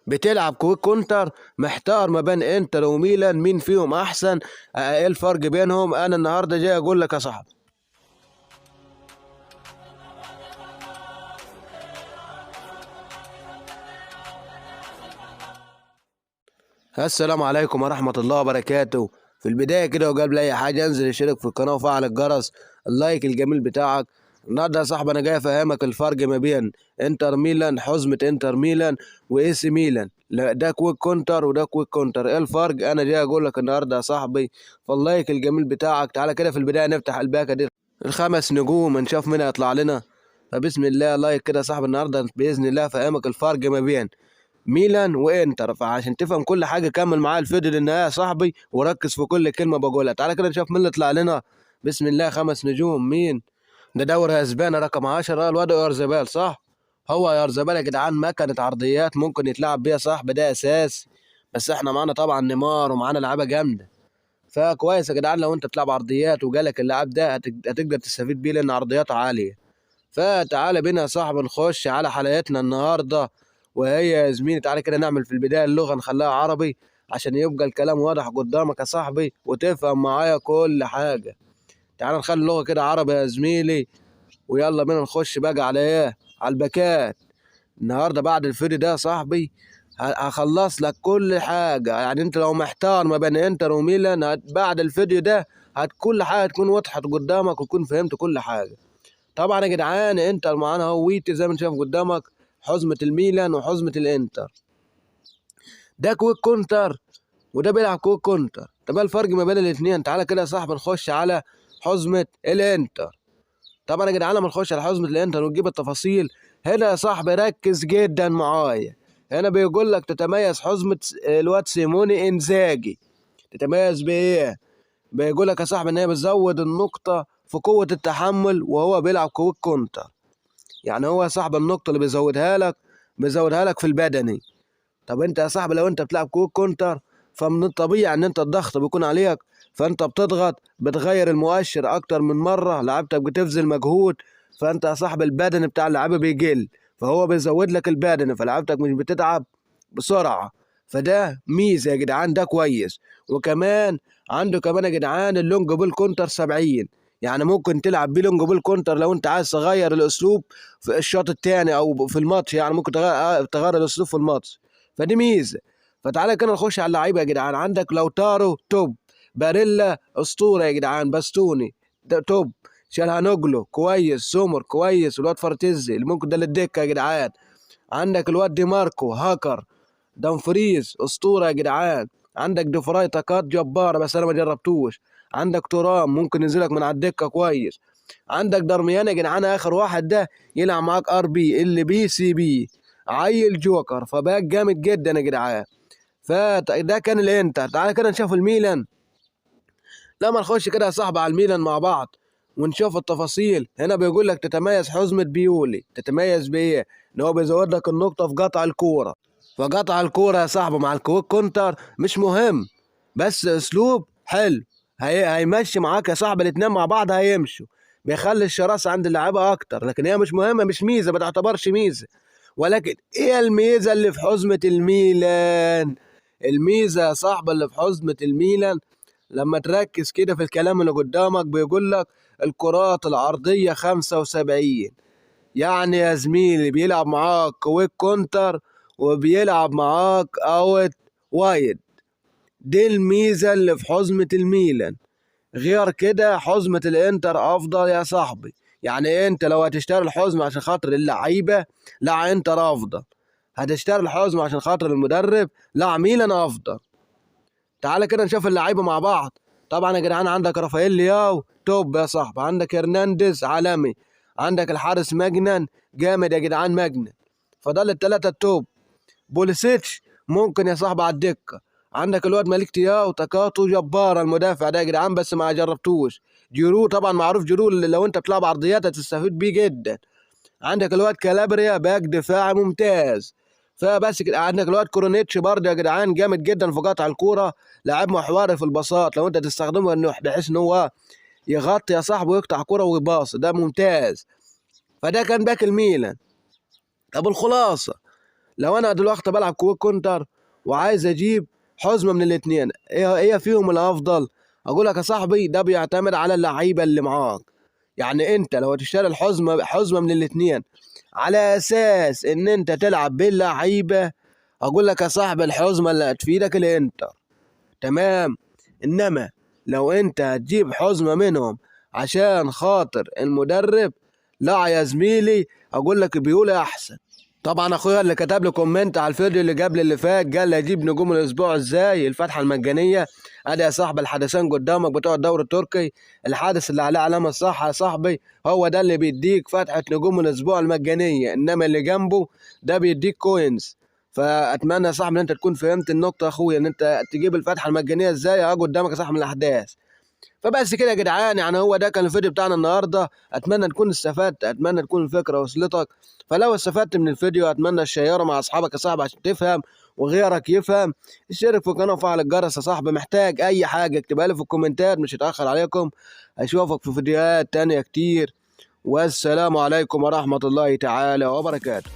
بتلعب كويك كونتر، محتار ما بين انتر وميلان مين فيهم احسن. ايه الفرق بينهم؟ انا النهارده جاي اقول لك يا صاحبي. السلام عليكم ورحمة الله وبركاته. في البداية كده وقبل أي حاجة انزل اشترك في القناة وفعل الجرس، اللايك الجميل بتاعك. النهاردة يا صاحبي أنا جاي أفهمك الفرق ما بين انتر ميلان، حزمة انتر ميلان وإي سي ميلان. لا ده كويك كونتر وده كويك كونتر، إيه الفرق؟ أنا جاي أقول لك النهاردة يا صاحبي. فاللايك الجميل بتاعك، تعالى كده في البداية نفتح الباكة دي الخمس نجوم نشوف مين هيطلع لنا. فبسم الله لايك كده يا صاحبي. النهاردة بإذن الله أفهمك الفرق ما بين ميلان وانتر، فعشان تفهم كل حاجه كمل معايا الفيديو للنهايه يا صاحبي وركز في كل كلمه بقولها. تعالى كده نشوف مين اللي طلع لنا. بسم الله، خمس نجوم. مين ده؟ دوري اسباني رقم 10، الواد يارزبال، صح؟ هو يارزبال يا جدعان، مكنه عرضيات ممكن يتلعب بيها صاحبي، ده اساس. بس احنا معانا طبعا نيمار ومعانا لعيبه جامده، فكويس يا جدعان لو انت بتلعب عرضيات وجالك اللاعب ده هتقدر تستفيد بيه لان عرضياته عاليه. فتعالى بينا يا صاحبي نخش على حلقتنا النهارده، وهي يا زميلي تعالى كده نعمل في البدايه اللغه نخليها عربي عشان يبقى الكلام واضح قدامك يا صاحبي وتفهم معايا كل حاجه. تعالى نخلي اللغه كده عربي يا زميلي، ويلا بينا نخش بقى على ايه؟ على الباكات. النهارده بعد الفيديو ده يا صاحبي هخلص لك كل حاجه. يعني انت لو محتار ما بين انتر وميلان بعد الفيديو ده كل حاجه تكون وضحت قدامك وتكون فهمت كل حاجه. طبعا يا جدعان انتر معانا اهو ويتي زي ما انت شايف قدامك، حزمة الميلان وحزمة الانتر. ده كويك كونتر وده بيلعب كويك كونتر. طب ايه الفرق ما بين الاثنين؟ تعالى كده يا صاحبي نخش على حزمة الانتر. طبعا يا جدعان لما نخش على حزمة الانتر ونجيب التفاصيل هنا يا صاحبي ركز جدا معايا. هنا بيقول لك تتميز حزمة الواد سيموني انزاجي. تتميز بايه؟ بيقول لك يا صاحبي ان هي بتزود النقطة في قوة التحمل وهو بيلعب كويك كونتر. يعني هو يا صاحبي النقطة اللي بيزودها لك في البدني. طب انت يا صاحبي لو انت بتلعب كويك كونتر فمن الطبيعي ان انت الضغط بيكون عليك، فانت بتضغط بتغير المؤشر اكتر من مرة، لعبتك بتبذل مجهود، فانت يا صاحبي البدني بتاع اللعيبة بيقل، فهو بيزود لك البدني فلعبتك مش بتتعب بسرعة. فده ميزة يا جدعان، ده كويس. وكمان عنده كمان يا جدعان اللونج بول كونتر 70، يعني ممكن تلعب بيه لونج بول كونتر لو انت عايز تغير الاسلوب في الشوط الثاني او في الماتش، يعني ممكن تغير الاسلوب في الماتش، فدي ميزه. فتعالى كده نخش على اللعيبه يا جدعان. عندك لوتارو توب، باريلا اسطوره يا جدعان، باستوني ده توب، شالهانوجلو كويس، سومر كويس، والواد فرتزي اللي ممكن ده للدكه يا جدعان. عندك الواد دي ماركو هاكر، دمفريز اسطوره يا جدعان. عندك ديفراي طاقات جباره بس انا ما جربتوش. عندك ترام ممكن ينزلك من على الدكه كويس. عندك درميان يا جدعان اخر واحد ده يلعب معاك ار بي اللي بي سي بي، عيل جوكر، فباك جامد جدا يا جدعان. فده كان الانتر. تعالى كده نشوف الميلان. لما نخش كده يا صاحبي على الميلان مع بعض ونشوف التفاصيل. هنا بيقول لك تتميز حزمة بيولي. تتميز بايه؟ ان هو بيزود لك النقطة في قطع الكورة. فقطع الكورة يا صاحبي مع الكويك كونتر مش مهم، بس اسلوب حلو هيمشي معاك يا صاحبي، الاتنين مع بعض هيمشوا، بيخلي الشراسة عند اللعيبة اكتر. لكن هي مش مهمة، مش ميزة، ما تعتبرش ميزة. ولكن ايه الميزة اللي في حزمة الميلان؟ الميزة يا صاحبي اللي في حزمة الميلان لما تركز كده في الكلام اللي قدامك بيقول لك الكرات العرضية 75. يعني يا زميلي بيلعب معاك كويك كونتر وبيلعب معاك اوت وايد. دي الميزة اللي في حزمة الميلان. غير كده حزمة الانتر افضل يا صاحبي. يعني انت لو هتشتري الحزمة عشان خاطر اللعيبة، لا انتر افضل. هتشتري الحزمة عشان خاطر المدرب، لا ميلان افضل. تعالى كده نشوف اللعيبة مع بعض. طبعا يا جدعان عندك رافائيل لياو توب يا صاحبي، عندك هرنانديز عالمي، عندك الحارس مجنن جامد يا جدعان مجنن، فضل التلاتة التوب. بوليسيتش ممكن يا صاحبي على الدكة. عندك الواد مالك تياو تكاتو جبار المدافع ده يا جدعان بس ما جربتوش. جيرو طبعا معروف، جيرو اللي لو انت بتلعب عرضيات هتستفيد بيه جدا. عندك الواد كالابريا باك دفاعي ممتاز. فبس كده عندك الواد كورونيتش برضه يا جدعان جامد جدا في قطع الكوره، لاعب محوري في الباصات لو انت تستخدمه انه بحيث ان هو يغطي يا صاحبه ويقطع كوره ويباص، ده ممتاز. فده كان باك الميلان. طب الخلاصه لو انا دلوقتي بلعب كويك كونتر وعايز اجيب حزمه من الاتنين، ايه فيهم الافضل؟ اقول لك يا صاحبي ده بيعتمد على اللعيبه اللي معاك. يعني انت لو تشتري حزمه من الاتنين على اساس ان انت تلعب باللعيبه، اقول لك يا صاحبي الحزمه اللي هتفيدك الانتر، تمام. انما لو انت هتجيب حزمه منهم عشان خاطر المدرب، لا يا زميلي، اقول لك بيقول احسن. طبعا اخويا اللي كتب لي كومنت على الفيديو اللي قبل اللي فات قال لي اجيب نجوم الاسبوع ازاي الفتحه المجانيه، ادي يا صاحبي الحدثين قدامك بتوع الدوري التركي. الحادث اللي عليه علامه صح يا صاحبي هو ده اللي بيديك فتحه نجوم الاسبوع المجانيه، انما اللي جنبه ده بيديك كوينز. فاتمنى يا صاحبي ان انت تكون فهمت النقطه يا اخويا، ان انت تجيب الفتحه المجانيه ازاي اهو قدامك يا صاحبي من الاحداث. فبس كده يا جدعان، يعني هو ده كان الفيديو بتاعنا النهارده. اتمنى تكون استفدت، اتمنى تكون الفكره وصلتك. فلو استفدت من الفيديو اتمنى تشيره مع اصحابك يا صاحبي عشان تفهم وغيرك يفهم. اشترك في القناه وفعل الجرس يا صاحبي. محتاج اي حاجه اكتبها لي في الكومنتات، مش هتاخر عليكم. اشوفك في فيديوهات تانية كتير، والسلام عليكم ورحمه الله تعالى وبركاته.